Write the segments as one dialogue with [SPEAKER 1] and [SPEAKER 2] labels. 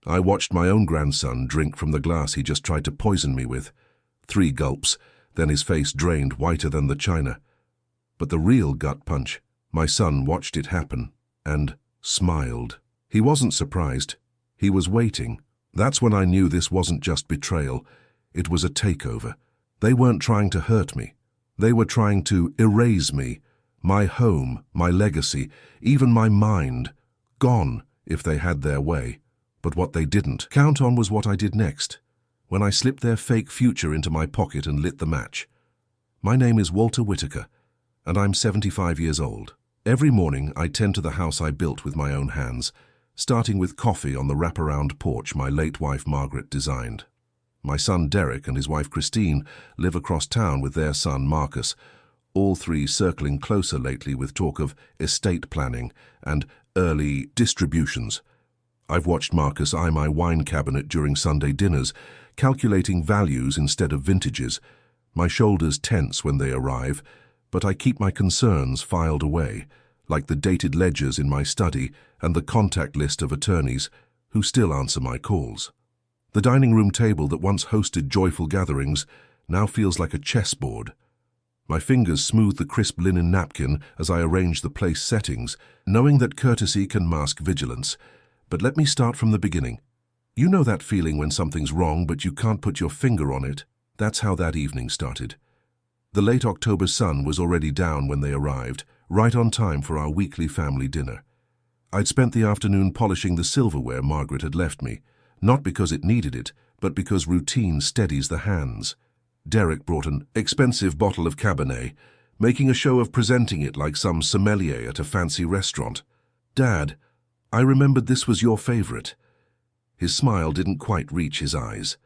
[SPEAKER 1] I watched my own grandson drink from the glass he just tried to poison me with. 3 gulps, then his face drained whiter than the china. But the real gut punch, my son watched it happen and smiled. He wasn't surprised. He was waiting. That's when I knew this wasn't just betrayal. It was a takeover. They weren't trying to hurt me. They were trying to erase me, my home, my legacy, even my mind. Gone, if they had their way. But what they didn't count on was what I did next, when I slipped their fake future into my pocket and lit the match. My name is Walter Whitaker, and I'm 75 years old. Every morning I tend to the house I built with my own hands, starting with coffee on the wraparound porch my late wife Margaret designed. My son Derek and his wife Christine live across town with their son Marcus, all 3 circling closer lately with talk of estate planning and early distributions. I've watched Marcus eye my wine cabinet during Sunday dinners, calculating values instead of vintages. My shoulders tense when they arrive, but I keep my concerns filed away, like the dated ledgers in my study and the contact list of attorneys who still answer my calls. The dining room table that once hosted joyful gatherings now feels like a chessboard. My fingers smooth the crisp linen napkin as I arrange the place settings, knowing that courtesy can mask vigilance. But let me start from the beginning. You know that feeling when something's wrong but you can't put your finger on it? That's how that evening started. The late October sun was already down when they arrived, right on time for our weekly family dinner. I'd spent the afternoon polishing the silverware Margaret had left me, not because it needed it, but because routine steadies the hands. Derek brought an expensive bottle of Cabernet, making a show of presenting it like some sommelier at a fancy restaurant. "Dad, I remembered this was your favorite." His smile didn't quite reach his eyes.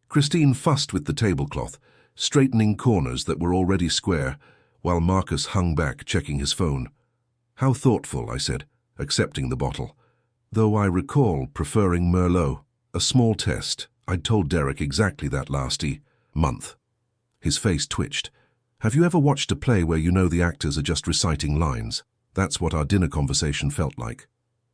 [SPEAKER 1] Christine fussed with the tablecloth, straightening corners that were already square, while Marcus hung back checking his phone. "How thoughtful," I said, accepting the bottle. Though I recall preferring Merlot, a small test. I'd told Derek exactly that last month. His face twitched. "Have you ever watched a play where you know the actors are just reciting lines?" That's what our dinner conversation felt like.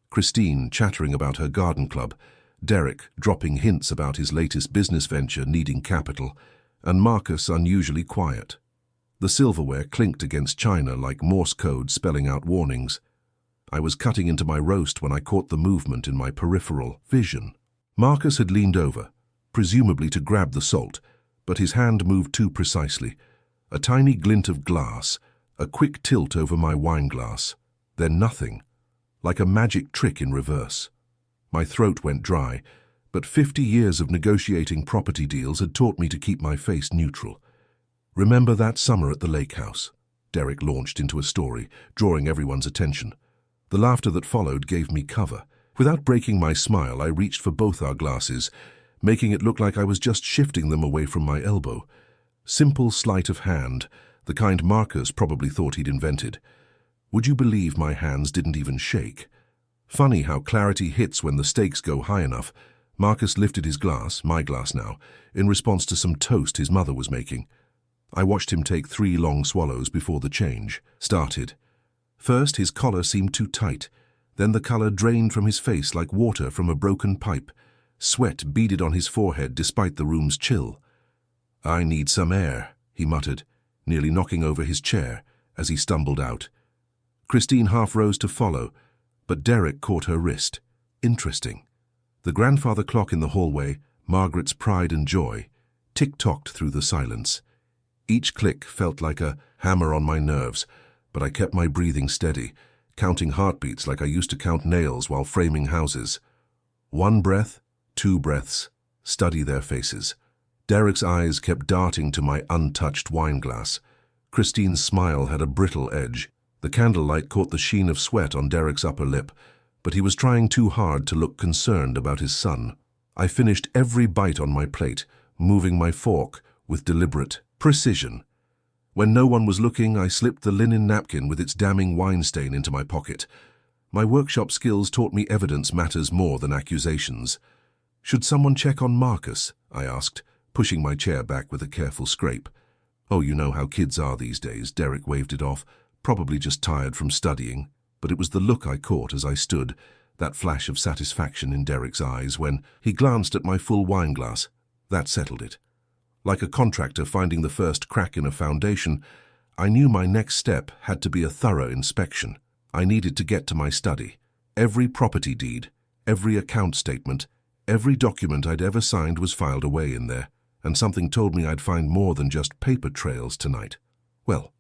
[SPEAKER 1] Christine chattering about her garden club, Derek dropping hints about his latest business venture needing capital, and Marcus unusually quiet. The silverware clinked against china like Morse code spelling out warnings. I was cutting into my roast when I caught the movement in my peripheral vision. Marcus had leaned over, presumably to grab the salt, but his hand moved too precisely. A tiny glint of glass, a quick tilt over my wine glass, then nothing, like a magic trick in reverse. My throat went dry, but 50 years of negotiating property deals had taught me to keep my face neutral. "Remember that summer at the lake house?" Derek launched into a story, drawing everyone's attention. The laughter that followed gave me cover. Without breaking my smile, I reached for both our glasses, making it look like I was just shifting them away from my elbow. Simple sleight of hand, the kind Marcus probably thought he'd invented. Would you believe my hands didn't even shake? Funny how clarity hits when the stakes go high enough. Marcus lifted his glass, my glass now, in response to some toast his mother was making. I watched him take 3 long swallows before the change started. First, his collar seemed too tight. Then the color drained from his face like water from a broken pipe. Sweat beaded on his forehead despite the room's chill. "I need some air," he muttered, nearly knocking over his chair as he stumbled out. Christine half rose to follow, but Derek caught her wrist. Interesting. The grandfather clock in the hallway, Margaret's pride and joy, tick-tocked through the silence. Each click felt like a hammer on my nerves, but I kept my breathing steady, counting heartbeats like I used to count nails while framing houses. 1 breath, 2 breaths, study their faces. Derek's eyes kept darting to my untouched wine glass. Christine's smile had a brittle edge. The candlelight caught the sheen of sweat on Derek's upper lip, but he was trying too hard to look concerned about his son. I finished every bite on my plate, moving my fork with deliberate precision. When no one was looking, I slipped the linen napkin with its damning wine stain into my pocket. My workshop skills taught me evidence matters more than accusations. "Should someone check on Marcus?" I asked, pushing my chair back with a careful scrape. "Oh, you know how kids are these days," Derek waved it off, probably just tired from studying, but it was the look I caught as I stood, That flash of satisfaction in Derek's eyes when he glanced at my full wine glass, that settled it. Like a contractor finding the first crack in a foundation, I knew my next step had to be a thorough inspection. I needed to get to my study. Every property deed, every account statement, every document I'd ever signed was filed away in there, and something told me I'd find more than just paper trails tonight. Well,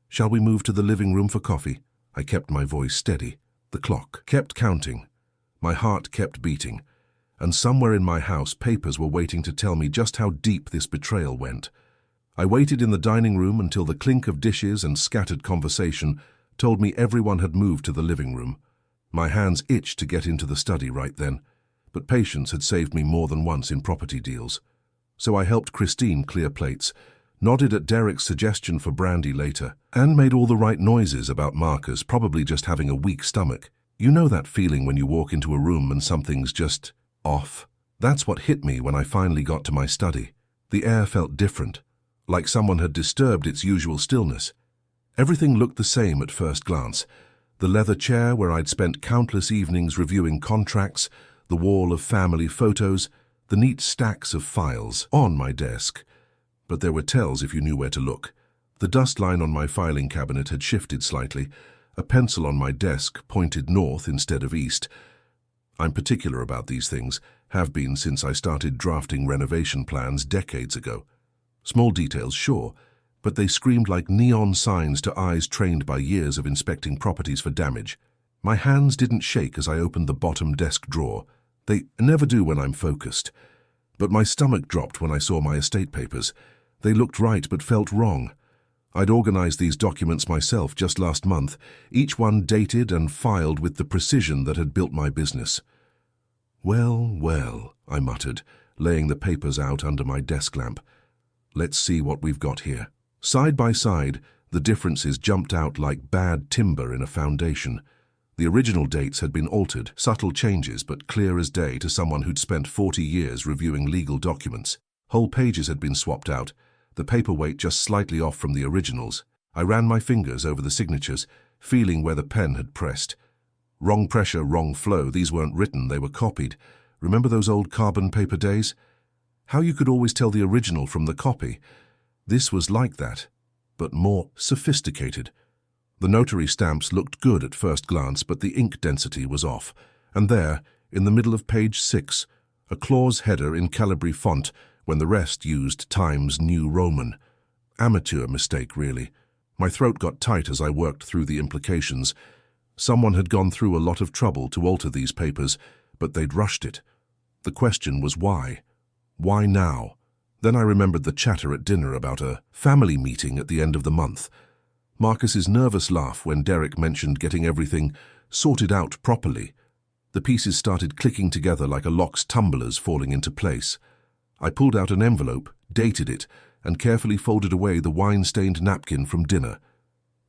[SPEAKER 1] shall we move to the living room for coffee? I kept my voice steady. The clock kept counting. My heart kept beating. And somewhere in my house, papers were waiting to tell me just how deep this betrayal went. I waited in the dining room until the clink of dishes and scattered conversation told me everyone had moved to the living room. My hands itched to get into the study right then, but patience had saved me more than once in property deals. So I helped Christine clear plates, nodded at Derek's suggestion for brandy later, and made all the right noises about Marcus probably just having a weak stomach. You know that feeling when you walk into a room and something's just off? That's what hit me when I finally got to my study. The air felt different, like someone had disturbed its usual stillness. Everything looked the same at first glance. The leather chair where I'd spent countless evenings reviewing contracts, the wall of family photos, the neat stacks of files on my desk. But there were tells if you knew where to look. The dust line on my filing cabinet had shifted slightly. A pencil on my desk pointed north instead of east. I'm particular about these things, have been since I started drafting renovation plans decades ago. Small details, sure, but they screamed like neon signs to eyes trained by years of inspecting properties for damage. My hands didn't shake as I opened the bottom desk drawer. They never do when I'm focused. But my stomach dropped when I saw my estate papers. They looked right but felt wrong. I'd organized these documents myself just last month, each one dated and filed with the precision that had built my business. Well, well, I muttered, laying the papers out under my desk lamp. Let's see what we've got here. Side by side, the differences jumped out like bad timber in a foundation. The original dates had been altered, subtle changes but clear as day to someone who'd spent 40 years reviewing legal documents. Whole pages had been swapped out, the paperweight just slightly off from the originals. I ran my fingers over the signatures, feeling where the pen had pressed. Wrong pressure, wrong flow. These weren't written, they were copied. Remember those old carbon paper days? How you could always tell the original from the copy. This was like that, but more sophisticated. The notary stamps looked good at first glance, but the ink density was off. And there, in the middle of page 6, a clause header in Calibri font, when the rest used Times New Roman. Amateur mistake, really. My throat got tight as I worked through the implications. Someone had gone through a lot of trouble to alter these papers, but they'd rushed it. The question was why? Why now? Then I remembered the chatter at dinner about a family meeting at the end of the month. Marcus's nervous laugh when Derek mentioned getting everything sorted out properly. The pieces started clicking together like a lock's tumblers falling into place. I pulled out an envelope, dated it, and carefully folded away the wine-stained napkin from dinner.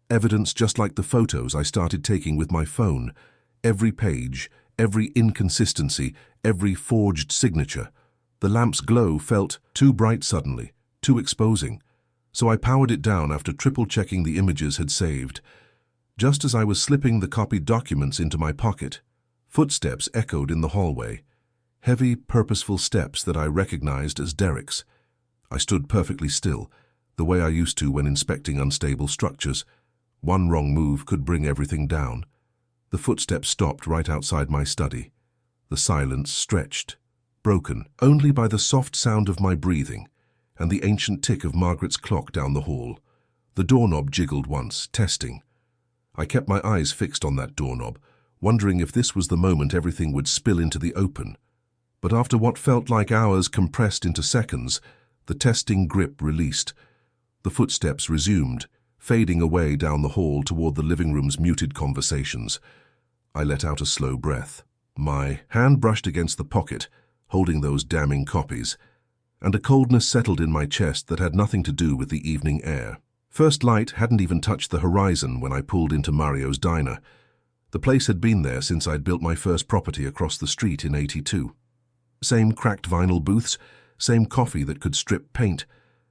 [SPEAKER 1] Evidence just like the photos I started taking with my phone. Every page, every inconsistency, every forged signature. The lamp's glow felt too bright suddenly, too exposing. So I powered it down after triple-checking the images had saved. Just as I was slipping the copied documents into my pocket, footsteps echoed in the hallway. Heavy, purposeful steps that I recognized as Derek's. I stood perfectly still, the way I used to when inspecting unstable structures. One wrong move could bring everything down. The footsteps stopped right outside my study. The silence stretched, broken only by the soft sound of my breathing and the ancient tick of Margaret's clock down the hall. The doorknob jiggled once, testing. I kept my eyes fixed on that doorknob, wondering if this was the moment everything would spill into the open. But after what felt like hours compressed into seconds, the testing grip released. The footsteps resumed, fading away down the hall toward the living room's muted conversations. I let out a slow breath. My hand brushed against the pocket, holding those damning copies, and a coldness settled in my chest that had nothing to do with the evening air. First light hadn't even touched the horizon when I pulled into Mario's diner. The place had been there since I'd built my first property across the street in '82. Same cracked vinyl booths, same coffee that could strip paint,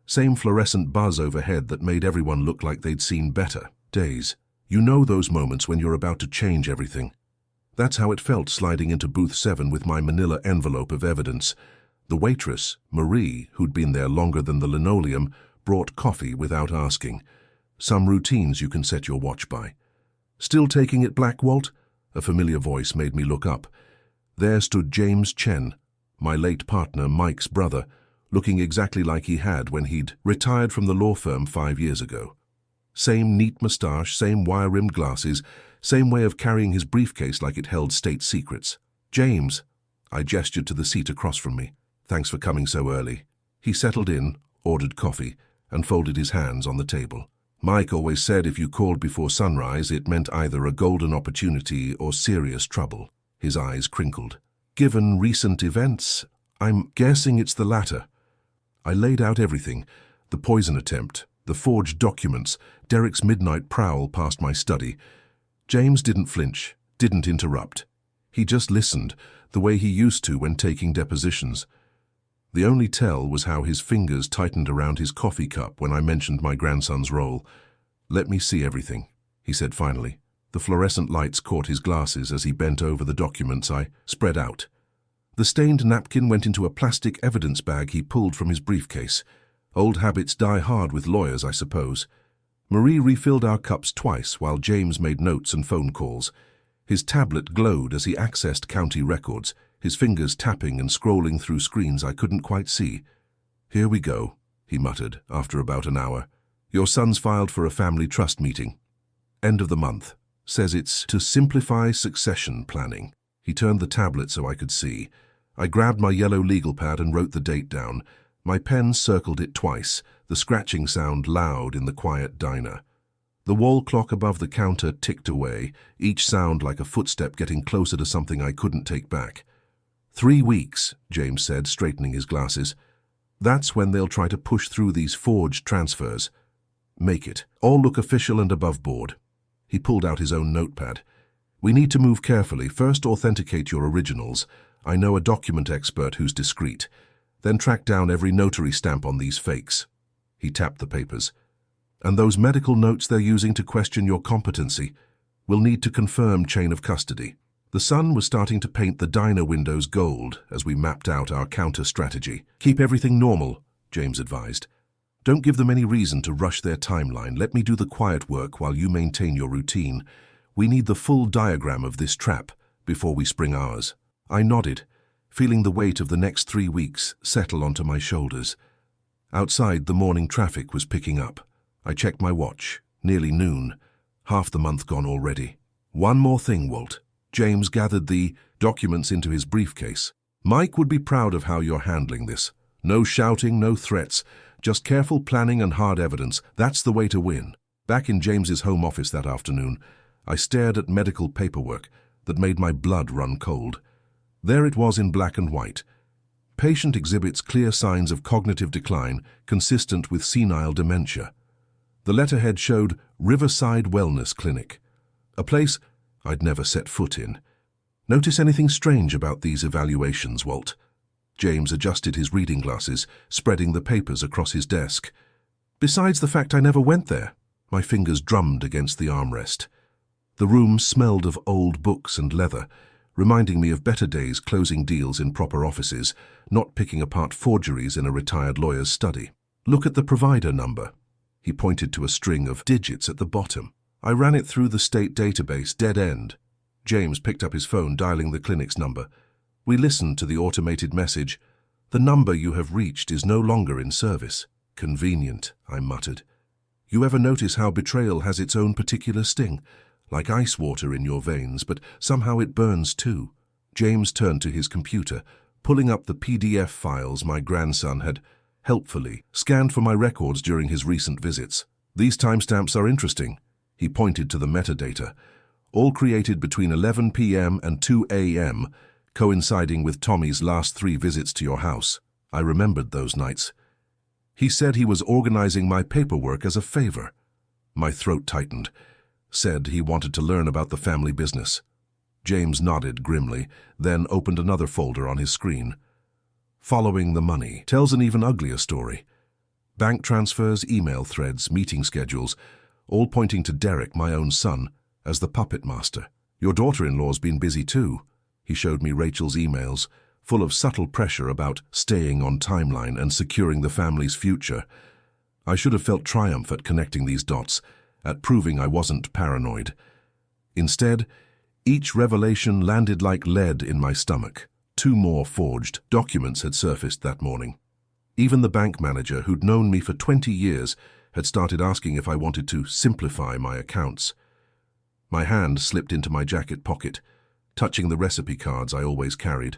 [SPEAKER 1] same fluorescent buzz overhead that made everyone look like they'd seen better days. You know those moments when you're about to change everything. That's how it felt sliding into booth 7 with my manila envelope of evidence. The waitress, Marie, who'd been there longer than the linoleum, brought coffee without asking. Some routines you can set your watch by. "Still taking it, Black Walt?" A familiar voice made me look up. There stood James Chen, my late partner Mike's brother, looking exactly like he had when he'd retired from the law firm 5 years ago. Same neat moustache, same wire-rimmed glasses, same way of carrying his briefcase like it held state secrets. "James," I gestured to the seat across from me. "Thanks for coming so early." He settled in, ordered coffee, and folded his hands on the table. "Mike always said if you called before sunrise, it meant either a golden opportunity or serious trouble." His eyes crinkled. "Given recent events, I'm guessing it's the latter." I laid out everything: the poison attempt, the forged documents, Derek's midnight prowl past my study. James didn't flinch, didn't interrupt. He just listened, the way he used to when taking depositions. The only tell was how his fingers tightened around his coffee cup when I mentioned my grandson's role. "Let me see everything," he said finally. The fluorescent lights caught his glasses as he bent over the documents I spread out. The stained napkin went into a plastic evidence bag he pulled from his briefcase. Old habits die hard with lawyers, I suppose. Marie refilled our cups twice while James made notes and phone calls. His tablet glowed as he accessed county records, his fingers tapping and scrolling through screens I couldn't quite see. "Here we go," he muttered after about an hour. "Your son's filed for a family trust meeting. End of the month. Says it's to simplify succession planning." He turned the tablet so I could see. I grabbed my yellow legal pad and wrote the date down. My pen circled it twice, the scratching sound loud in the quiet diner. The wall clock above the counter ticked away, each sound like a footstep getting closer to something I couldn't take back. 3 weeks, James said, straightening his glasses. That's when they'll try to push through these forged transfers. Make it all look official and above board. He pulled out his own notepad. "We need to move carefully. First, authenticate your originals. I know a document expert who's discreet. Then track down every notary stamp on these fakes." He tapped the papers. "And those medical notes they're using to question your competency. We'll need to confirm chain of custody." The sun was starting to paint the diner windows gold as we mapped out our counter strategy. "Keep everything normal," James advised. "Don't give them any reason to rush their timeline. Let me do the quiet work while you maintain your routine. We need the full diagram of this trap before we spring ours." I nodded, feeling the weight of the next 3 weeks settle onto my shoulders. Outside, the morning traffic was picking up. I checked my watch. Nearly noon. Half the month gone already. "One more thing, Walt." James gathered the documents into his briefcase. "Mike would be proud of how you're handling this. No shouting, no threats. Just careful planning and hard evidence. That's the way to win." Back in James's home office that afternoon, I stared at medical paperwork that made my blood run cold. There it was in black and white. Patient exhibits clear signs of cognitive decline consistent with senile dementia. The letterhead showed Riverside Wellness Clinic, a place I'd never set foot in. "Notice anything strange about these evaluations, Walt?" James adjusted his reading glasses, spreading the papers across his desk. "Besides the fact I never went there." My fingers drummed against the armrest. The room smelled of old books and leather, reminding me of better days closing deals in proper offices, not picking apart forgeries in a retired lawyer's study. "Look at the provider number." He pointed to a string of digits at the bottom. I ran it through the state database, dead end. James picked up his phone, dialing the clinic's number. We listened to the automated message. "The number you have reached is no longer in service." "Convenient," I muttered. "You ever notice how betrayal has its own particular sting? Like ice water in your veins, but somehow it burns too." James turned to his computer, pulling up the PDF files my grandson had helpfully scanned for my records during his recent visits. "These timestamps are interesting." He pointed to the metadata, all created between 11 p.m. and 2 a.m., coinciding with Tommy's last 3 visits to your house. I remembered those nights. He said he was organizing my paperwork as a favor. My throat tightened. Said he wanted to learn about the family business. James nodded grimly, then opened another folder on his screen. "Following the money" tells an even uglier story. Bank transfers, email threads, meeting schedules, all pointing to Derek, my own son, as the puppet master. Your daughter-in-law's been busy too. He showed me Rachel's emails, full of subtle pressure about staying on timeline and securing the family's future. I should have felt triumph at connecting these dots, at proving I wasn't paranoid. Instead, each revelation landed like lead in my stomach. 2 more forged documents had surfaced that morning. Even the bank manager, who'd known me for 20 years, had started asking if I wanted to simplify my accounts. My hand slipped into my jacket pocket, touching the recipe cards I always carried.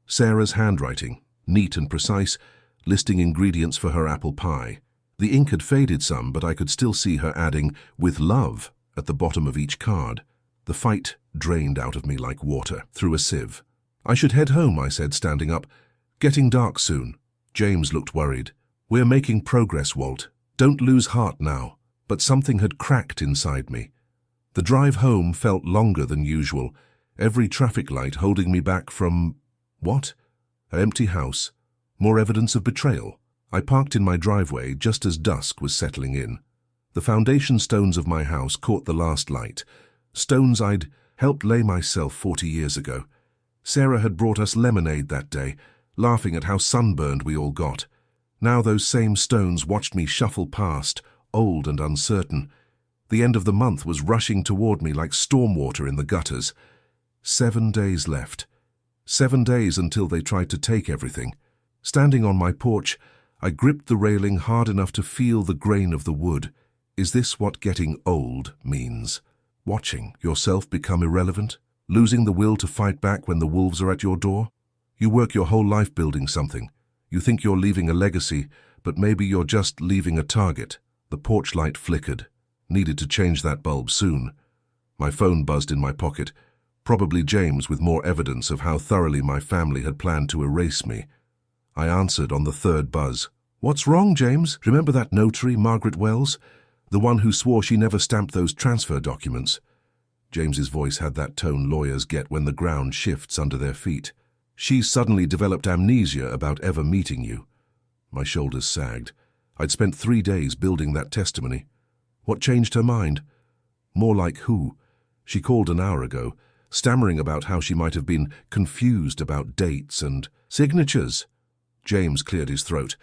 [SPEAKER 1] Sarah's handwriting, neat and precise, listing ingredients for her apple pie. The ink had faded some, but I could still see her adding, "with love," at the bottom of each card. The fight drained out of me like water through a sieve. "I should head home," I said, standing up. "Getting dark soon." James looked worried. "We're making progress, Walt. Don't lose heart now." But something had cracked inside me. The drive home felt longer than usual, every traffic light holding me back from... what? An empty house. More evidence of betrayal. I parked in my driveway just as dusk was settling in. The foundation stones of my house caught the last light, stones I'd helped lay myself 40 years ago. Sarah had brought us lemonade that day, laughing at how sunburned we all got. Now those same stones watched me shuffle past, old and uncertain. The end of the month was rushing toward me like stormwater in the gutters. 7 days left. 7 days until they tried to take everything. Standing on my porch, I gripped the railing hard enough to feel the grain of the wood. Is this what getting old means? Watching yourself become irrelevant? Losing the will to fight back when the wolves are at your door? You work your whole life building something. You think you're leaving a legacy, but maybe you're just leaving a target. The porch light flickered. Needed to change that bulb soon. My phone buzzed in my pocket. Probably James, with more evidence of how thoroughly my family had planned to erase me. I answered on the 3rd buzz. "What's wrong, James? Remember that notary, Margaret Wells? The one who swore she never stamped those transfer documents?" James's voice had that tone lawyers get when the ground shifts under their feet. "She's suddenly developed amnesia about ever meeting you." My shoulders sagged. I'd spent 3 days building that testimony. What changed her mind? More like who? She called an hour ago, stammering about how she might have been confused about dates and signatures. James cleared his throat.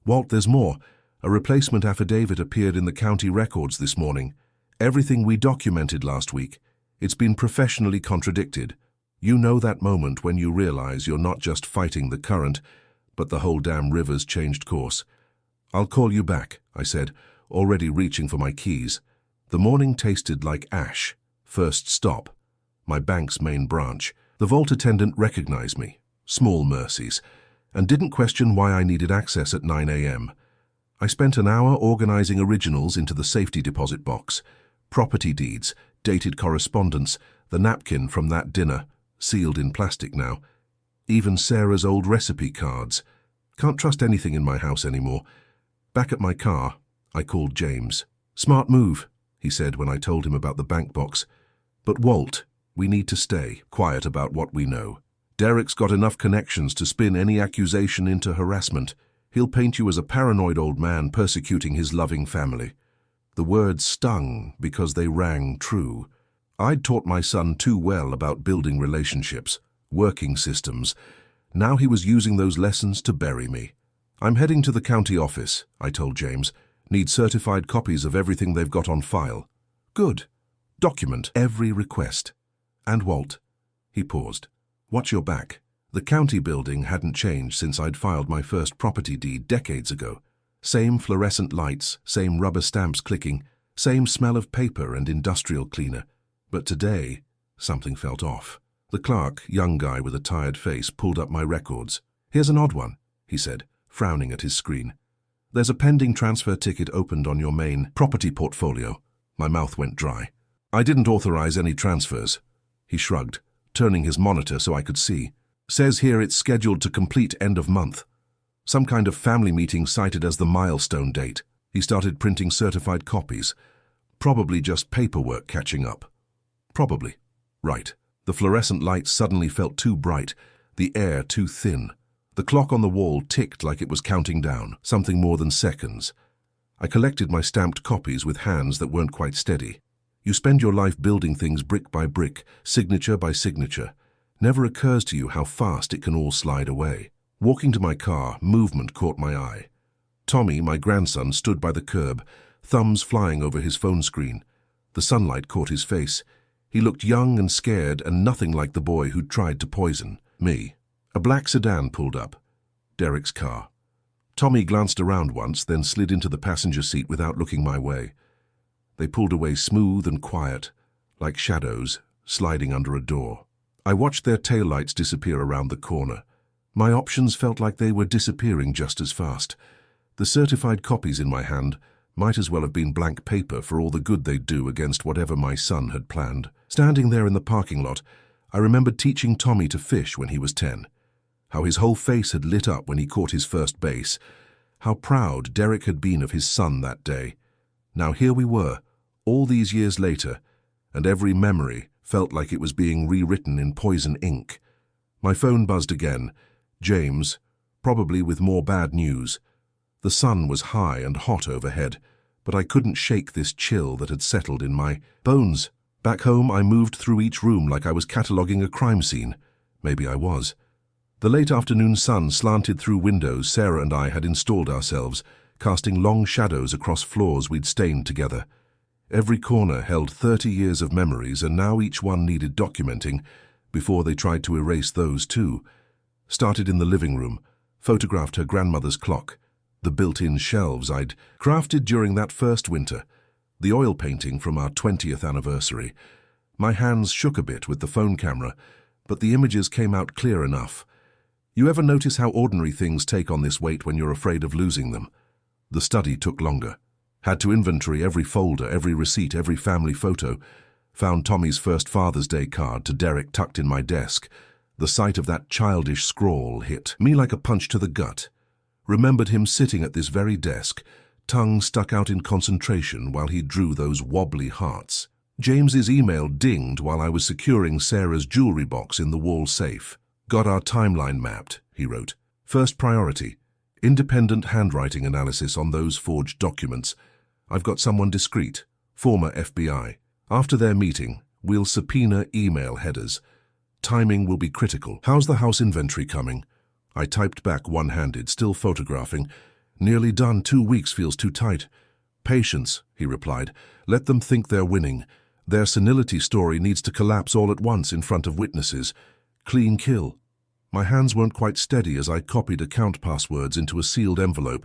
[SPEAKER 1] "Walt, there's more. A replacement affidavit appeared in the county records this morning. Everything we documented last week. It's been professionally contradicted. You know that moment when you realize you're not just fighting the current, but the whole damn river's changed course." "I'll call you back," I said, already reaching for my keys. The morning tasted like ash. First stop. My bank's main branch. The vault attendant recognized me. Small mercies. And didn't question why I needed access at 9 a.m. I spent an hour organizing originals into the safety deposit box. Property deeds, dated correspondence, the napkin from that dinner, sealed in plastic now. Even Sarah's old recipe cards. Can't trust anything in my house anymore. Back at my car, I called James. "Smart move," he said when I told him about the bank box. "But Walt, we need to stay quiet about what we know. Derek's got enough connections to spin any accusation into harassment. He'll paint you as a paranoid old man persecuting his loving family." The words stung because they rang true. I'd taught my son too well about building relationships, working systems. Now he was using those lessons to bury me. "I'm heading to the county office," I told James. "Need certified copies of everything they've got on file." "Good. Document every request. And Walt." He paused. "Watch your back." The county building hadn't changed since I'd filed my first property deed decades ago. Same fluorescent lights, same rubber stamps clicking, same smell of paper and industrial cleaner. But today, something felt off. The clerk, young guy with a tired face, pulled up my records. "Here's an odd one," he said, frowning at his screen. "There's a pending transfer ticket opened on your main property portfolio." My mouth went dry. "I didn't authorize any transfers." He shrugged, turning his monitor so I could see. "Says here it's scheduled to complete end of month. Some kind of family meeting cited as the milestone date." He started printing certified copies. Probably just paperwork catching up. Probably. Right. The fluorescent lights suddenly felt too bright, the air too thin. The clock on the wall ticked like it was counting down, something more than seconds. I collected my stamped copies with hands that weren't quite steady. You spend your life building things brick by brick, signature by signature. Never occurs to you how fast it can all slide away. Walking to my car, movement caught my eye. Tommy, my grandson, stood by the curb, thumbs flying over his phone screen. The sunlight caught his face. He looked young and scared and nothing like the boy who'd tried to poison me. A black sedan pulled up. Derek's car. Tommy glanced around once, then slid into the passenger seat without looking my way. They pulled away smooth and quiet, like shadows sliding under a door. I watched their taillights disappear around the corner. My options felt like they were disappearing just as fast. The certified copies in my hand might as well have been blank paper for all the good they'd do against whatever my son had planned. Standing there in the parking lot, I remembered teaching Tommy to fish when he was 10. How his whole face had lit up when he caught his first bass. How proud Derek had been of his son that day. Now here we were, all these years later, and every memory felt like it was being rewritten in poison ink. My phone buzzed again. James, probably with more bad news. The sun was high and hot overhead, but I couldn't shake this chill that had settled in my bones. Back home, I moved through each room like I was cataloguing a crime scene. Maybe I was. The late afternoon sun slanted through windows Sarah and I had installed ourselves, casting long shadows across floors we'd stained together. Every corner held 30 years of memories, and now each one needed documenting before they tried to erase those too. Started in the living room, photographed her grandmother's clock, the built-in shelves I'd crafted during that first winter, the oil painting from our 20th anniversary. My hands shook a bit with the phone camera, but the images came out clear enough. You ever notice how ordinary things take on this weight when you're afraid of losing them? The study took longer. Had to inventory every folder, every receipt, every family photo. Found Tommy's first Father's Day card to Derek tucked in my desk. The sight of that childish scrawl hit me like a punch to the gut. Remembered him sitting at this very desk, tongue stuck out in concentration while he drew those wobbly hearts. James's email dinged while I was securing Sarah's jewelry box in the wall safe. Got our timeline mapped, he wrote. First priority, independent handwriting analysis on those forged documents. I've got someone discreet, former FBI. After their meeting, we'll subpoena email headers. Timing will be critical. How's the house inventory coming? I typed back one-handed, still photographing. Nearly done, 2 weeks feels too tight. Patience, he replied. Let them think they're winning. Their senility story needs to collapse all at once in front of witnesses. Clean kill. My hands weren't quite steady as I copied account passwords into a sealed envelope.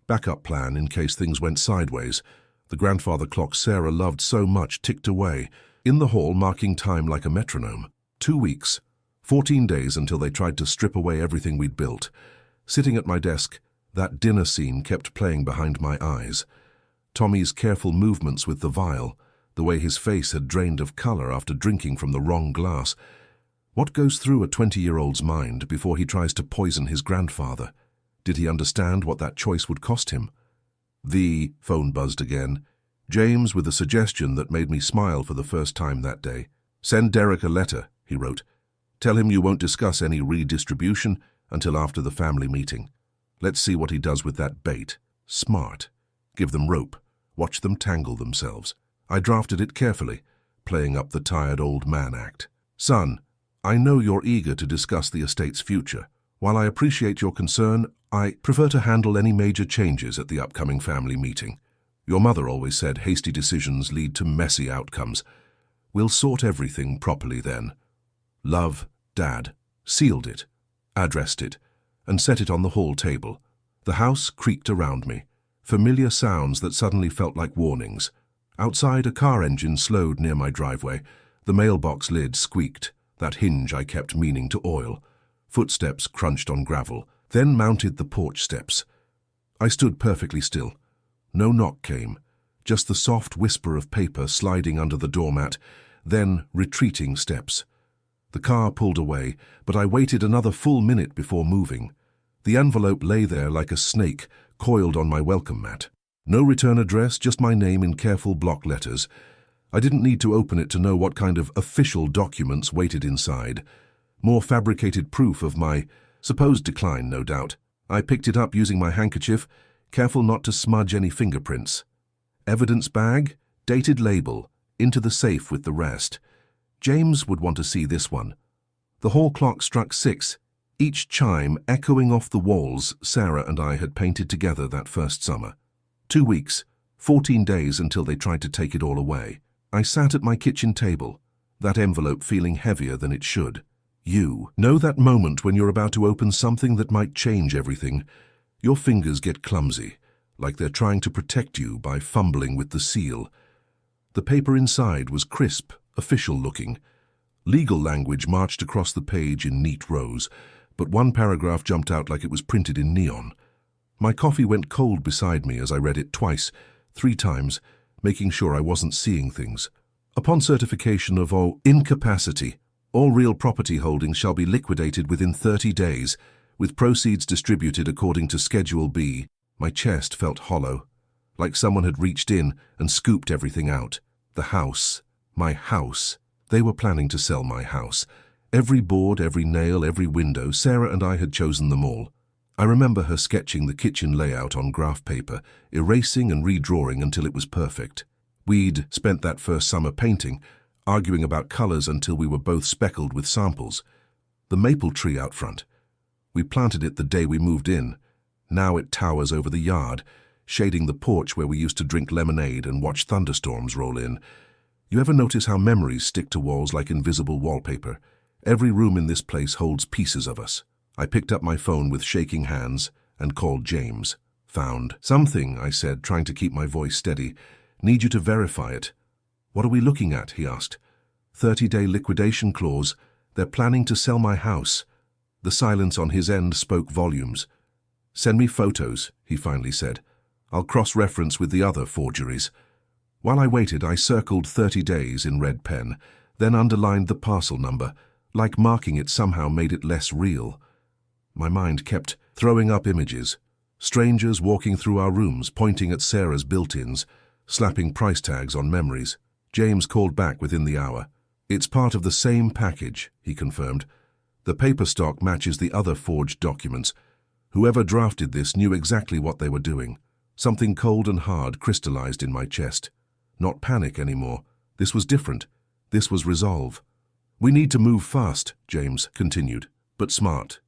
[SPEAKER 1] Backup plan in case things went sideways. The grandfather clock Sarah loved so much ticked away, in the hall marking time like a metronome. 2 weeks. 14 days until they tried to strip away everything we'd built. Sitting at my desk, that dinner scene kept playing behind my eyes. Tommy's careful movements with the vial, the way his face had drained of color after drinking from the wrong glass. What goes through a 20-year-old's mind before he tries to poison his grandfather? Did he understand what that choice would cost him? The phone buzzed again. James with a suggestion that made me smile for the first time that day. Send Derek a letter, he wrote. Tell him you won't discuss any redistribution until after the family meeting. Let's see what he does with that bait. Smart. Give them rope. Watch them tangle themselves. I drafted it carefully, playing up the tired old man act. Son, I know you're eager to discuss the estate's future. While I appreciate your concern, I prefer to handle any major changes at the upcoming family meeting. Your mother always said hasty decisions lead to messy outcomes. We'll sort everything properly then. Love, Dad. Sealed it, addressed it, and set it on the hall table. The house creaked around me, familiar sounds that suddenly felt like warnings. Outside, a car engine slowed near my driveway. The mailbox lid squeaked, that hinge I kept meaning to oil. Footsteps crunched on gravel, then mounted the porch steps. I stood perfectly still. No knock came, just the soft whisper of paper sliding under the doormat, then retreating steps. The car pulled away, but I waited another full minute before moving. The envelope lay there like a snake, coiled on my welcome mat. No return address, just my name in careful block letters. I didn't need to open it to know what kind of official documents waited inside. More fabricated proof of my supposed decline, no doubt. I picked it up using my handkerchief, careful not to smudge any fingerprints. Evidence bag, dated label, into the safe with the rest. James would want to see this one. The hall clock struck 6, each chime echoing off the walls Sarah and I had painted together that first summer. 2 weeks, 14 days until they tried to take it all away. I sat at my kitchen table, that envelope feeling heavier than it should. You know that moment when you're about to open something that might change everything. Your fingers get clumsy, like they're trying to protect you by fumbling with the seal. The paper inside was crisp, official-looking. Legal language marched across the page in neat rows, but one paragraph jumped out like it was printed in neon. My coffee went cold beside me as I read it twice, 3 times, making sure I wasn't seeing things. Upon certification of incapacity, all real property holdings shall be liquidated within 30 days, with proceeds distributed according to Schedule B. My chest felt hollow, like someone had reached in and scooped everything out. The house, my house. They were planning to sell my house. Every board, every nail, every window, Sarah and I had chosen them all. I remember her sketching the kitchen layout on graph paper, erasing and redrawing until it was perfect. We'd spent that first summer painting, arguing about colors until we were both speckled with samples. The maple tree out front. We planted it the day we moved in. Now it towers over the yard, shading the porch where we used to drink lemonade and watch thunderstorms roll in. You ever notice how memories stick to walls like invisible wallpaper? Every room in this place holds pieces of us. I picked up my phone with shaking hands and called James. Found something, I said, trying to keep my voice steady. Need you to verify it. What are we looking at? He asked. 30-day liquidation clause. They're planning to sell my house. The silence on his end spoke volumes. Send me photos, he finally said. I'll cross-reference with the other forgeries. While I waited, I circled 30 days in red pen, then underlined the parcel number, like marking it somehow made it less real. My mind kept throwing up images. Strangers walking through our rooms, pointing at Sarah's built-ins, slapping price tags on memories. James called back within the hour. It's part of the same package, he confirmed. The paper stock matches the other forged documents. Whoever drafted this knew exactly what they were doing. Something cold and hard crystallized in my chest. Not panic anymore. This was different. This was resolve. We need to move fast, James continued, but smart.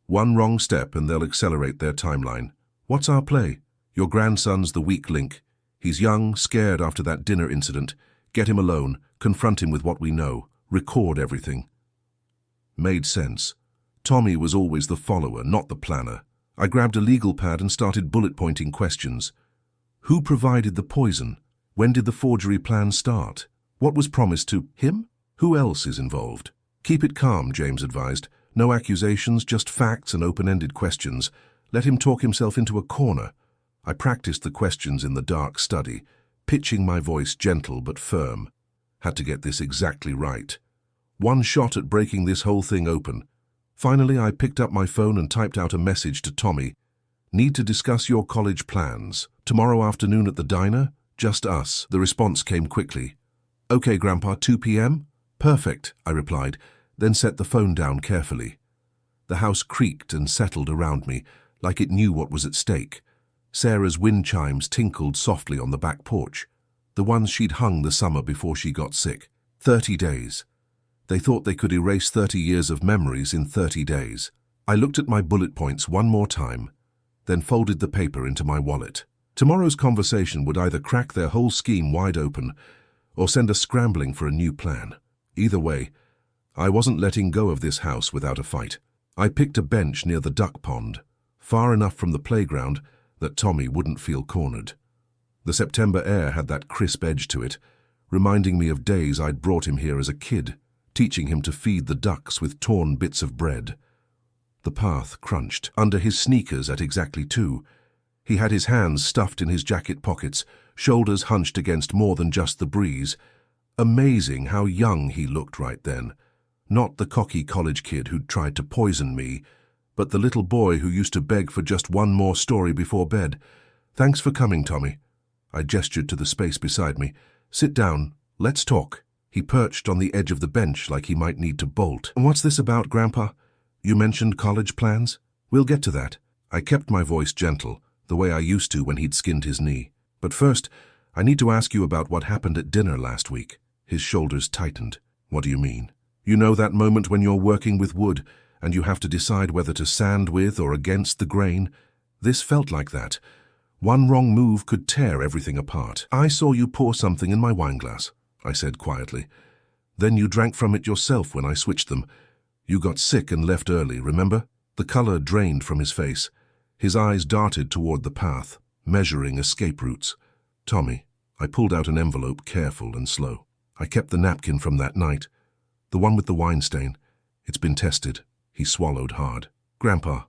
[SPEAKER 1] One wrong step and they'll accelerate their timeline. What's our play? Your grandson's the weak link. He's young, scared after that dinner incident. Get him alone, confront him with what we know, record everything. Made sense. Tommy was always the follower, not the planner. I grabbed a legal pad and started bullet-pointing questions. Who provided the poison? When did the forgery plan start? What was promised to him? Who else is involved? Keep it calm, James advised. No accusations, just facts and open-ended questions. Let him talk himself into a corner. I practiced the questions in the dark study, pitching my voice gentle but firm. Had to get this exactly right. One shot at breaking this whole thing open. Finally, I picked up my phone and typed out a message to Tommy. Need to discuss your college plans. Tomorrow afternoon at the diner? Just us. The response came quickly. Okay, Grandpa, 2 p.m.? Perfect, I replied, then set the phone down carefully. The house creaked and settled around me, like it knew what was at stake. Sarah's wind chimes tinkled softly on the back porch, the ones she'd hung the summer before she got sick. 30 days. They thought they could erase 30 years of memories in 30 days. I looked at my bullet points one more time, then folded the paper into my wallet. Tomorrow's conversation would either crack their whole scheme wide open or send us scrambling for a new plan. Either way, I wasn't letting go of this house without a fight. I picked a bench near the duck pond, far enough from the playground that Tommy wouldn't feel cornered. The September air had that crisp edge to it, reminding me of days I'd brought him here as a kid, teaching him to feed the ducks with torn bits of bread. The path crunched under his sneakers at exactly 2. He had his hands stuffed in his jacket pockets, shoulders hunched against more than just the breeze. Amazing how young he looked right then. Not the cocky college kid who'd tried to poison me, but the little boy who used to beg for just one more story before bed. Thanks for coming, Tommy. I gestured to the space beside me. Sit down. Let's talk. He perched on the edge of the bench like he might need to bolt. And what's this about, Grandpa? You mentioned college plans? We'll get to that. I kept my voice gentle, the way I used to when he'd skinned his knee. But first, I need to ask you about what happened at dinner last week. His shoulders tightened. What do you mean? You know that moment when you're working with wood and you have to decide whether to sand with or against the grain? This felt like that. One wrong move could tear everything apart. I saw you pour something in my wineglass, I said quietly. Then you drank from it yourself when I switched them. You got sick and left early, remember? The color drained from his face. His eyes darted toward the path, measuring escape routes. Tommy, I pulled out an envelope, careful and slow. I kept the napkin from that night. The one with the wine stain. It's been tested. He swallowed hard. Grandpa,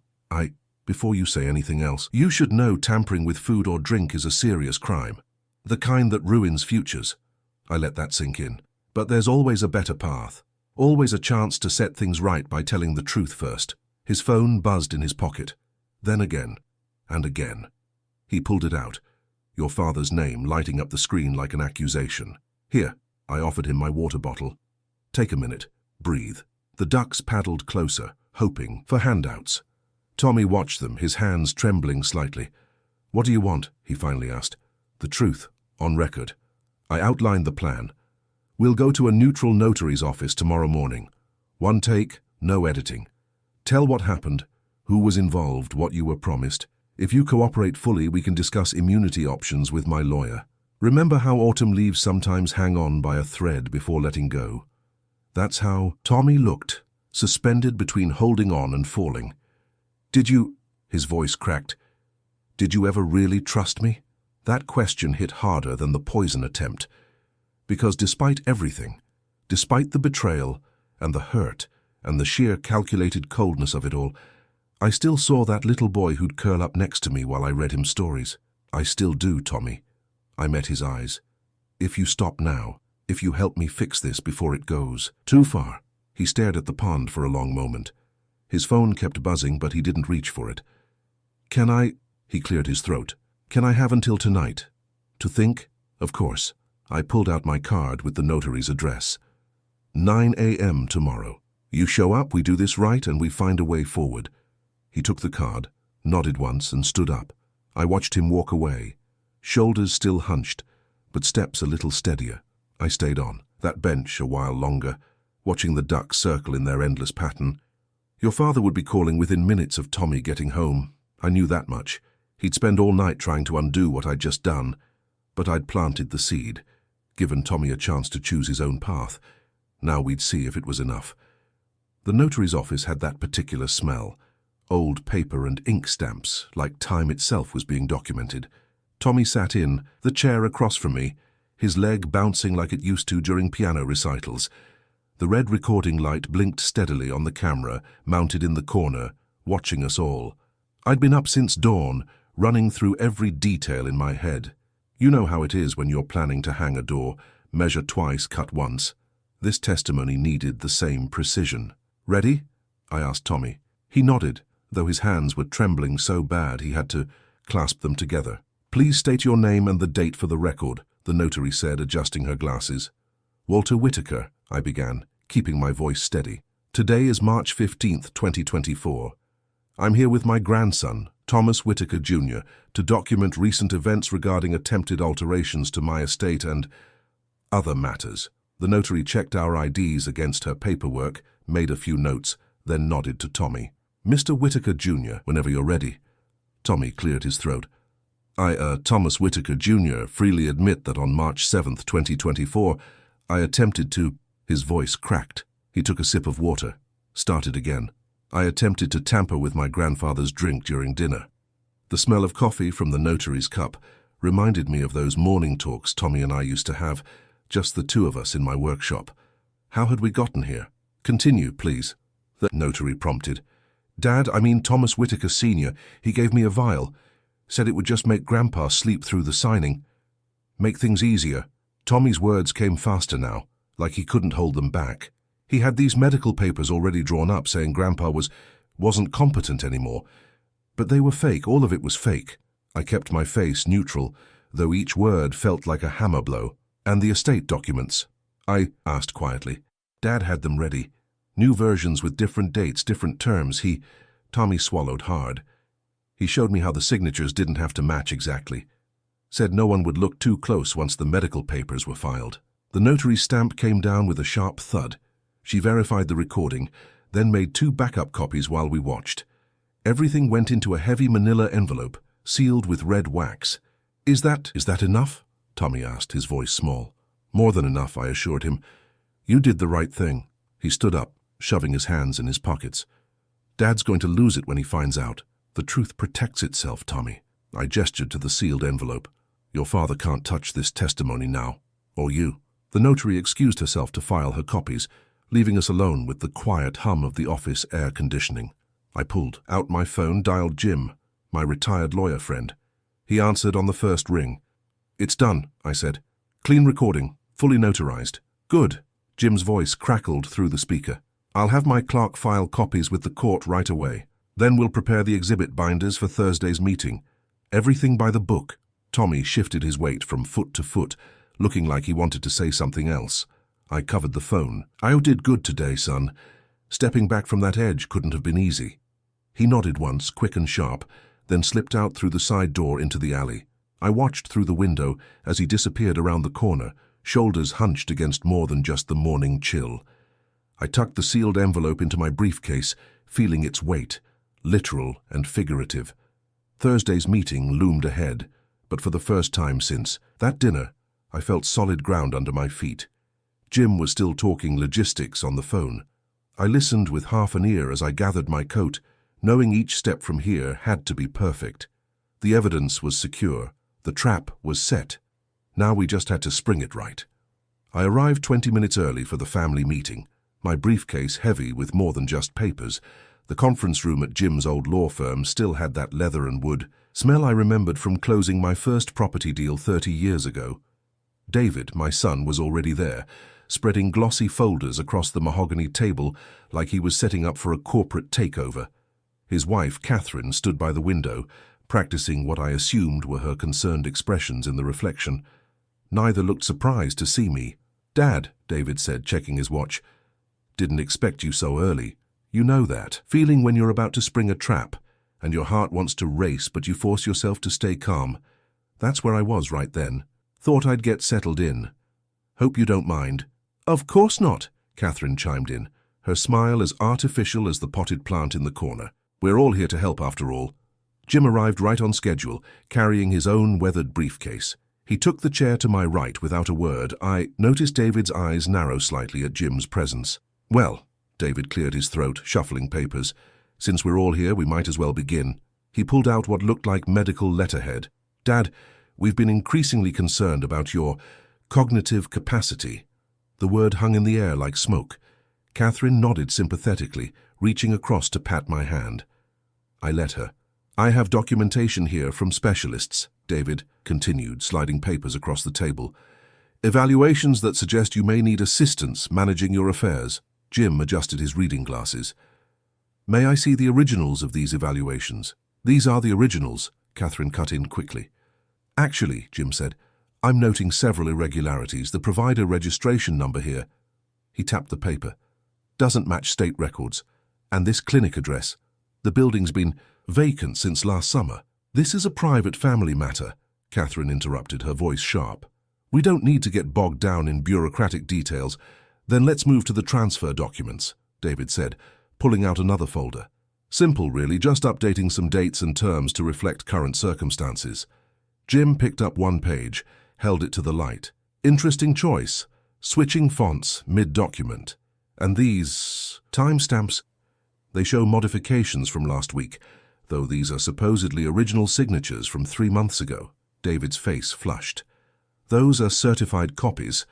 [SPEAKER 1] before you say anything else, you should know tampering with food or drink is a serious crime. The kind that ruins futures. I let that sink in. But there's always a better path. Always a chance to set things right by telling the truth first. His phone buzzed in his pocket. Then again. And again. He pulled it out. Your father's name lighting up the screen like an accusation. Here, I offered him my water bottle. Take a minute. Breathe. The ducks paddled closer, hoping for handouts. Tommy watched them, his hands trembling slightly. What do you want? He finally asked. The truth, on record. I outlined the plan. We'll go to a neutral notary's office tomorrow morning. One take, no editing. Tell what happened, who was involved, what you were promised. If you cooperate fully, we can discuss immunity options with my lawyer. Remember how autumn leaves sometimes hang on by a thread before letting go? That's how Tommy looked, suspended between holding on and falling. Did you, his voice cracked, did you ever really trust me? That question hit harder than the poison attempt. Because despite everything, despite the betrayal and the hurt and the sheer calculated coldness of it all, I still saw that little boy who'd curl up next to me while I read him stories. I still do, Tommy. I met his eyes. If you stop now, if you help me fix this before it goes too far. He stared at the pond for a long moment. His phone kept buzzing, but he didn't reach for it. Can I? He cleared his throat. Can I have until tonight? To think? Of course. I pulled out my card with the notary's address. 9 a.m. tomorrow. You show up, we do this right, and we find a way forward. He took the card, nodded once, and stood up. I watched him walk away, shoulders still hunched, but steps a little steadier. I stayed on, that bench a while longer, watching the ducks circle in their endless pattern. Your father would be calling within minutes of Tommy getting home. I knew that much. He'd spend all night trying to undo what I'd just done. But I'd planted the seed, given Tommy a chance to choose his own path. Now we'd see if it was enough. The notary's office had that particular smell. Old paper and ink stamps, like time itself was being documented. Tommy sat in, the chair across from me, his leg bouncing like it used to during piano recitals. The red recording light blinked steadily on the camera, mounted in the corner, watching us all. I'd been up since dawn, running through every detail in my head. You know how it is when you're planning to hang a door, measure twice, cut once. This testimony needed the same precision. Ready? I asked Tommy. He nodded, though his hands were trembling so bad he had to clasp them together. Please state your name and the date for the record, the notary said, adjusting her glasses. Walter Whitaker, I began, keeping my voice steady. Today is March 15th, 2024. I'm here with my grandson, Thomas Whitaker Jr., to document recent events regarding attempted alterations to my estate and other matters. The notary checked our IDs against her paperwork, made a few notes, then nodded to Tommy. Mr. Whitaker Jr., whenever you're ready. Tommy cleared his throat. Thomas Whitaker Jr., freely admit that on March 7th, 2024, I attempted to... His voice cracked. He took a sip of water, started again. I attempted to tamper with my grandfather's drink during dinner. The smell of coffee from the notary's cup reminded me of those morning talks Tommy and I used to have, just the two of us in my workshop. How had we gotten here? Continue, please, the notary prompted. Dad, I mean Thomas Whitaker Sr., he gave me a vial. Said it would just make Grandpa sleep through the signing. Make things easier. Tommy's words came faster now, like he couldn't hold them back. He had these medical papers already drawn up saying Grandpa wasn't competent anymore. But they were fake, all of it was fake. I kept my face neutral, though each word felt like a hammer blow. And the estate documents? I asked quietly. Dad had them ready. New versions with different dates, different terms. Tommy swallowed hard. He showed me how the signatures didn't have to match exactly. Said no one would look too close once the medical papers were filed. The notary's stamp came down with a sharp thud. She verified the recording, then made 2 backup copies while we watched. Everything went into a heavy manila envelope, sealed with red wax. Is that enough?" Tommy asked, his voice small. "More than enough," I assured him. "You did the right thing." He stood up, shoving his hands in his pockets. "Dad's going to lose it when he finds out. The truth protects itself, Tommy." I gestured to the sealed envelope. "Your father can't touch this testimony now. Or you." The notary excused herself to file her copies, leaving us alone with the quiet hum of the office air conditioning. I pulled out my phone, dialed Jim, my retired lawyer friend. He answered on the first ring. "It's done," I said. "Clean recording, fully notarized." "Good." Jim's voice crackled through the speaker. "I'll have my clerk file copies with the court right away. Then we'll prepare the exhibit binders for Thursday's meeting. Everything by the book." Tommy shifted his weight from foot to foot, looking like he wanted to say something else. I covered the phone. "I did good today, son. Stepping back from that edge couldn't have been easy." He nodded once, quick and sharp, then slipped out through the side door into the alley. I watched through the window as he disappeared around the corner, shoulders hunched against more than just the morning chill. I tucked the sealed envelope into my briefcase, feeling its weight, literal and figurative. Thursday's meeting loomed ahead, but for the first time since that dinner, I felt solid ground under my feet. Jim was still talking logistics on the phone. I listened with half an ear as I gathered my coat, knowing each step from here had to be perfect. The evidence was secure. The trap was set. Now we just had to spring it right. I arrived 20 minutes early for the family meeting, my briefcase heavy with more than just papers. The conference room at Jim's old law firm still had that leather and wood smell I remembered from closing my first property deal 30 years ago. David, my son, was already there, spreading glossy folders across the mahogany table like he was setting up for a corporate takeover. His wife, Catherine, stood by the window, practicing what I assumed were her concerned expressions in the reflection. Neither looked surprised to see me. "Dad," David said, checking his watch. "Didn't expect you so early. You know that feeling when you're about to spring a trap, and your heart wants to race but you force yourself to stay calm. That's where I was right then. Thought I'd get settled in. Hope you don't mind." "Of course not," Catherine chimed in, her smile as artificial as the potted plant in the corner. "We're all here to help after all." Jim arrived right on schedule, carrying his own weathered briefcase. He took the chair to my right without a word. I noticed David's eyes narrow slightly at Jim's presence. "Well," David cleared his throat, shuffling papers. "Since we're all here, we might as well begin." He pulled out what looked like medical letterhead. "Dad, we've been increasingly concerned about your cognitive capacity." The word hung in the air like smoke. Catherine nodded sympathetically, reaching across to pat my hand. I let her. "I have documentation here from specialists," David continued, sliding papers across the table. "Evaluations that suggest you may need assistance managing your affairs." Jim adjusted his reading glasses. "May I see the originals of these evaluations?" "These are the originals," Catherine cut in quickly. "Actually," Jim said, "I'm noting several irregularities. The provider registration number here," he tapped the paper, "doesn't match state records. And this clinic address, the building's been vacant since last summer." "This is a private family matter," Catherine interrupted, her voice sharp. "We don't need to get bogged down in bureaucratic details. Then let's move to the transfer documents," David said, pulling out another folder. "Simple, really, just updating some dates and terms to reflect current circumstances." Jim picked up one page, held it to the light. "Interesting choice. Switching fonts mid-document. And these timestamps, they show modifications from last week, though these are supposedly original signatures from 3 months ago." David's face flushed. "Those are certified copies."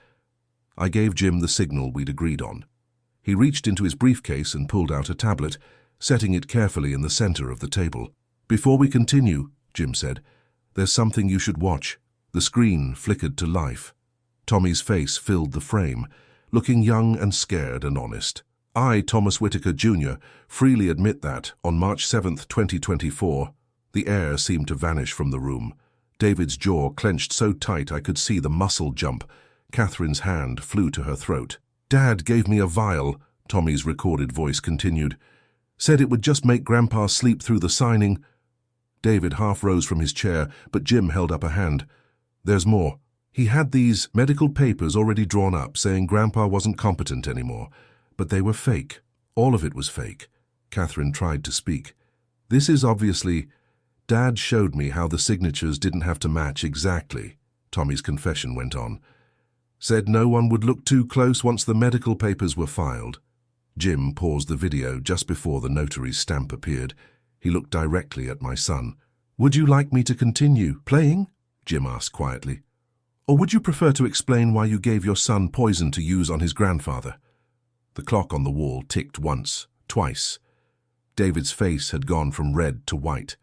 [SPEAKER 1] I gave Jim the signal we'd agreed on. He reached into his briefcase and pulled out a tablet, setting it carefully in the center of the table. "Before we continue," Jim said, "there's something you should watch." The screen flickered to life. Tommy's face filled the frame, looking young and scared and honest. "I, Thomas Whitaker, Jr., freely admit that, on March 7th, 2024, the air seemed to vanish from the room. David's jaw clenched so tight I could see the muscle jump. Catherine's hand flew to her throat. "Dad gave me a vial," Tommy's recorded voice continued. "Said it would just make Grandpa sleep through the signing." David half rose from his chair, but Jim held up a hand. "There's more." He had these medical papers already drawn up saying Grandpa wasn't competent anymore, but they were fake. All of it was fake. Catherine tried to speak. This is obviously... Dad showed me how the signatures didn't have to match exactly, Tommy's confession went on. Said no one would look too close once the medical papers were filed. Jim paused the video just before the notary's stamp appeared. He looked directly at my son. Would you like me to continue playing? Jim asked quietly. Or would you prefer to explain why you gave your son poison to use on his grandfather? The clock on the wall ticked once, twice. David's face had gone from red to white.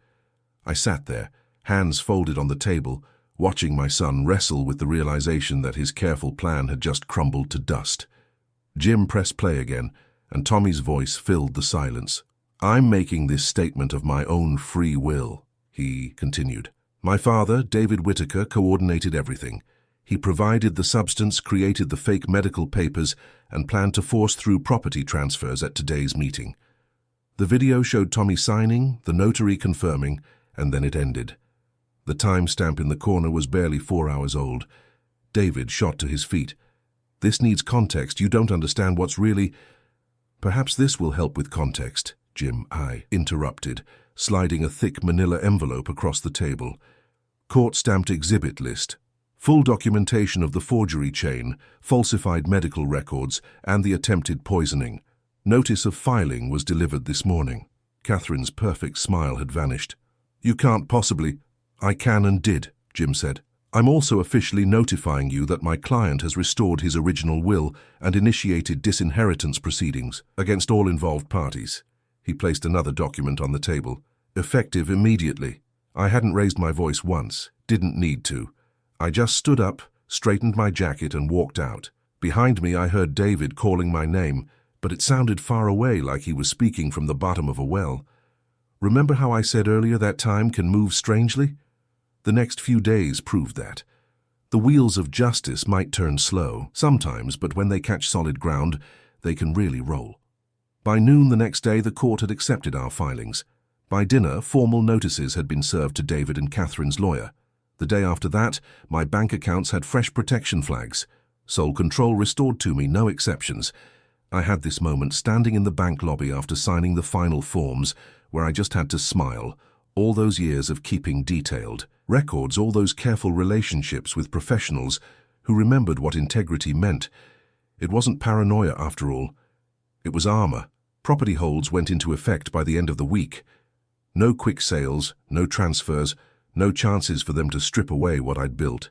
[SPEAKER 1] I sat there, hands folded on the table, watching my son wrestle with the realization that his careful plan had just crumbled to dust. Jim pressed play again, and Tommy's voice filled the silence. I'm making this statement of my own free will, he continued. My father, David Whitaker, coordinated everything. He provided the substance, created the fake medical papers, and planned to force through property transfers at today's meeting. The video showed Tommy signing, the notary confirming, and then it ended. The timestamp in the corner was barely 4 hours old. David shot to his feet. This needs context. You don't understand what's really... Perhaps this will help with context, Jim, I interrupted, sliding a thick manila envelope across the table. Court-stamped exhibit list. Full documentation of the forgery chain, falsified medical records, and the attempted poisoning. Notice of filing was delivered this morning. Catherine's perfect smile had vanished. You can't possibly... I can and did, Jim said. I'm also officially notifying you that my client has restored his original will and initiated disinheritance proceedings against all involved parties. He placed another document on the table. Effective immediately. I hadn't raised my voice once, didn't need to. I just stood up, straightened my jacket and walked out. Behind me I heard David calling my name, but it sounded far away like he was speaking from the bottom of a well. Remember how I said earlier that time can move strangely? The next few days proved that. The wheels of justice might turn slow, sometimes, but when they catch solid ground, they can really roll. By noon the next day, the court had accepted our filings. By dinner, formal notices had been served to David and Catherine's lawyer. The day after that, my bank accounts had fresh protection flags. Sole control restored to me, no exceptions. I had this moment standing in the bank lobby after signing the final forms, where I just had to smile. All those years of keeping detailed records, all those careful relationships with professionals who remembered what integrity meant. It wasn't paranoia after all. It was armor. Property holds went into effect by the end of the week. No quick sales, no transfers, no chances for them to strip away what I'd built.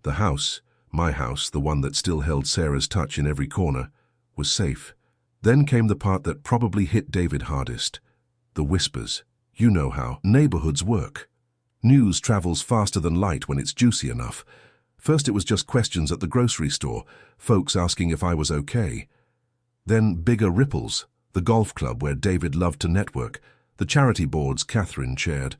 [SPEAKER 1] The house, my house, the one that still held Sarah's touch in every corner, was safe. Then came the part that probably hit David hardest. The whispers. You know how neighborhoods work. News travels faster than light when it's juicy enough. First it was just questions at the grocery store, folks asking if I was okay. Then bigger ripples, the golf club where David loved to network, the charity boards Catherine chaired.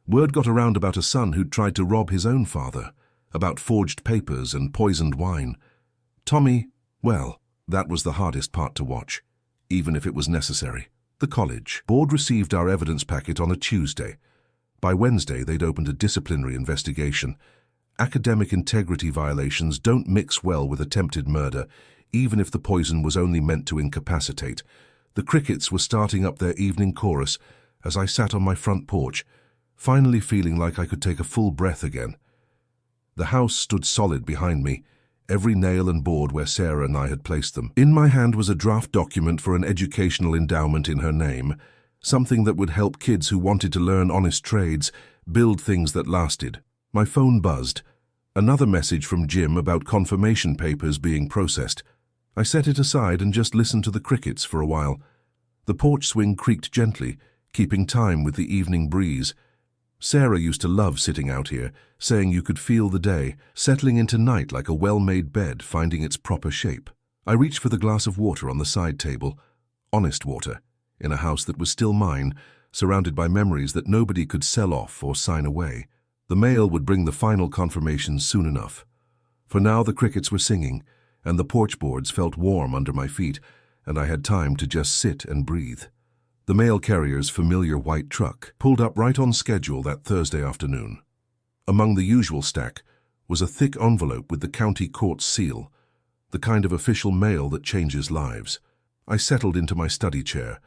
[SPEAKER 1] Word got around about a son who'd tried to rob his own father, about forged papers and poisoned wine. Tommy, well, that was the hardest part to watch, even if it was necessary. The college board received our evidence packet on a Tuesday. By Wednesday, they'd opened a disciplinary investigation. Academic integrity violations don't mix well with attempted murder, even if the poison was only meant to incapacitate. The crickets were starting up their evening chorus as I sat on my front porch, finally feeling like I could take a full breath again. The house stood solid behind me, every nail and board where Sarah and I had placed them. In my hand was a draft document for an educational endowment in her name, something that would help kids who wanted to learn honest trades, build things that lasted. My phone buzzed. Another message from Jim about confirmation papers being processed. I set it aside and just listened to the crickets for a while. The porch swing creaked gently, keeping time with the evening breeze. Sarah used to love sitting out here, saying you could feel the day, settling into night like a well-made bed, finding its proper shape. I reached for the glass of water on the side table. Honest water, in a house that was still mine, surrounded by memories that nobody could sell off or sign away. The mail would bring the final confirmation soon enough. For now the crickets were singing, and the porch boards felt warm under my feet, and I had time to just sit and breathe. The mail carrier's familiar white truck pulled up right on schedule that Thursday afternoon. Among the usual stack was a thick envelope with the county court's seal, the kind of official mail that changes lives. I settled into my study chair,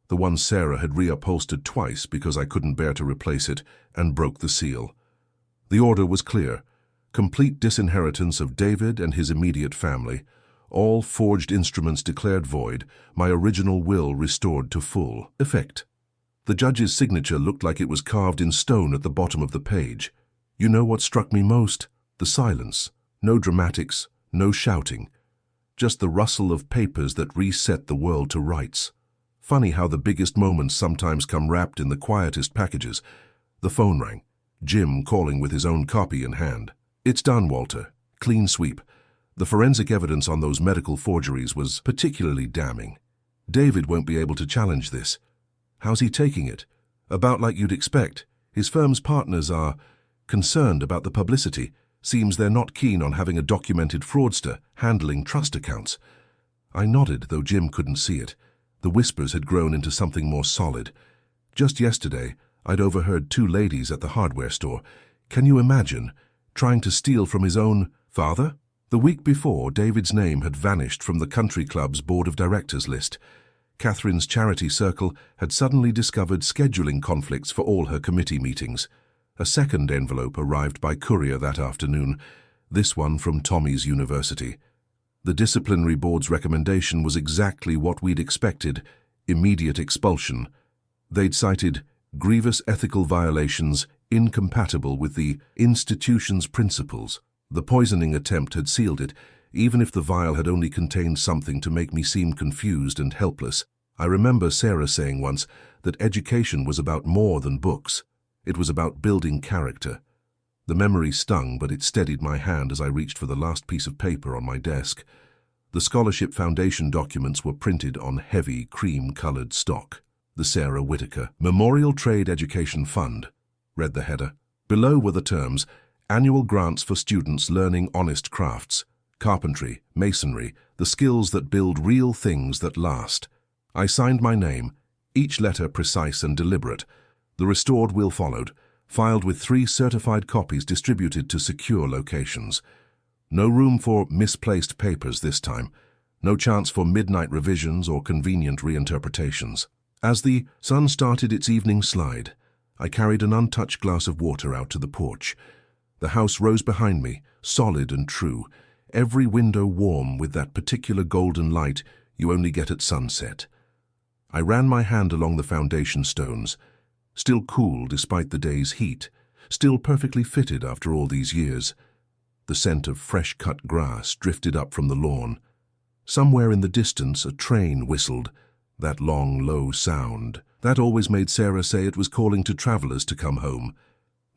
[SPEAKER 1] the one Sarah had reupholstered twice because I couldn't bear to replace it, and broke the seal. The order was clear: complete disinheritance of David and his immediate family, all forged instruments declared void, my original will restored to full effect. The judge's signature looked like it was carved in stone at the bottom of the page. You know what struck me most? The silence. No dramatics, no shouting. Just the rustle of papers that reset the world to rights. Funny how the biggest moments sometimes come wrapped in the quietest packages. The phone rang. Jim calling with his own copy in hand. "It's done, Walter. Clean sweep. The forensic evidence on those medical forgeries was particularly damning. David won't be able to challenge this. How's he taking it? About like you'd expect. His firm's partners are concerned about the publicity. Seems they're not keen on having a documented fraudster handling trust accounts." I nodded, though Jim couldn't see it. The whispers had grown into something more solid. Just yesterday, I'd overheard two ladies at the hardware store. Can you imagine? Trying to steal from his own father? The week before, David's name had vanished from the country club's board of directors list. Catherine's charity circle had suddenly discovered scheduling conflicts for all her committee meetings. A second envelope arrived by courier that afternoon, this one from Tommy's university. The disciplinary board's recommendation was exactly what we'd expected: immediate expulsion. They'd cited grievous ethical violations incompatible with the institution's principles. The poisoning attempt had sealed it, even if the vial had only contained something to make me seem confused and helpless. I remember Sarah saying once that education was about more than books. It was about building character. The memory stung, but it steadied my hand as I reached for the last piece of paper on my desk. The Scholarship Foundation documents were printed on heavy, cream-colored stock. The Sarah Whitaker Memorial Trade Education Fund, read the header. Below were the terms: annual grants for students learning honest crafts, carpentry, masonry, the skills that build real things that last. I signed my name, each letter precise and deliberate. The restored will followed, filed with 3 certified copies distributed to secure locations. No room for misplaced papers this time. No chance for midnight revisions or convenient reinterpretations. As the sun started its evening slide, I carried an untouched glass of water out to the porch. The house rose behind me, solid and true, every window warm with that particular golden light you only get at sunset. I ran my hand along the foundation stones, still cool despite the day's heat, still perfectly fitted after all these years. The scent of fresh-cut grass drifted up from the lawn. Somewhere in the distance, a train whistled, that long, low sound. That always made Sarah say it was calling to travelers to come home.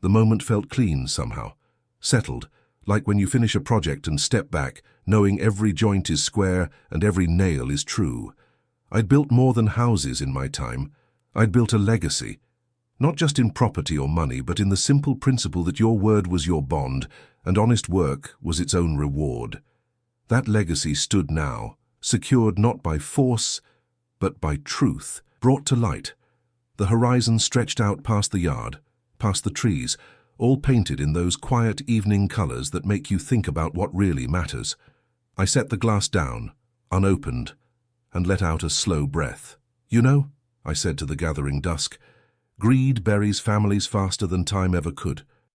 [SPEAKER 1] The moment felt clean somehow, settled, like when you finish a project and step back, knowing every joint is square and every nail is true. I'd built more than houses in my time. I'd built a legacy, not just in property or money, but in the simple principle that your word was your bond and honest work was its own reward. That legacy stood now, secured not by force, but by truth, brought to light. The horizon stretched out past the yard, past the trees, all painted in those quiet evening colors that make you think about what really matters. I set the glass down, unopened, and let out a slow breath. "You know," I said to the gathering dusk, "greed buries families faster than time ever could.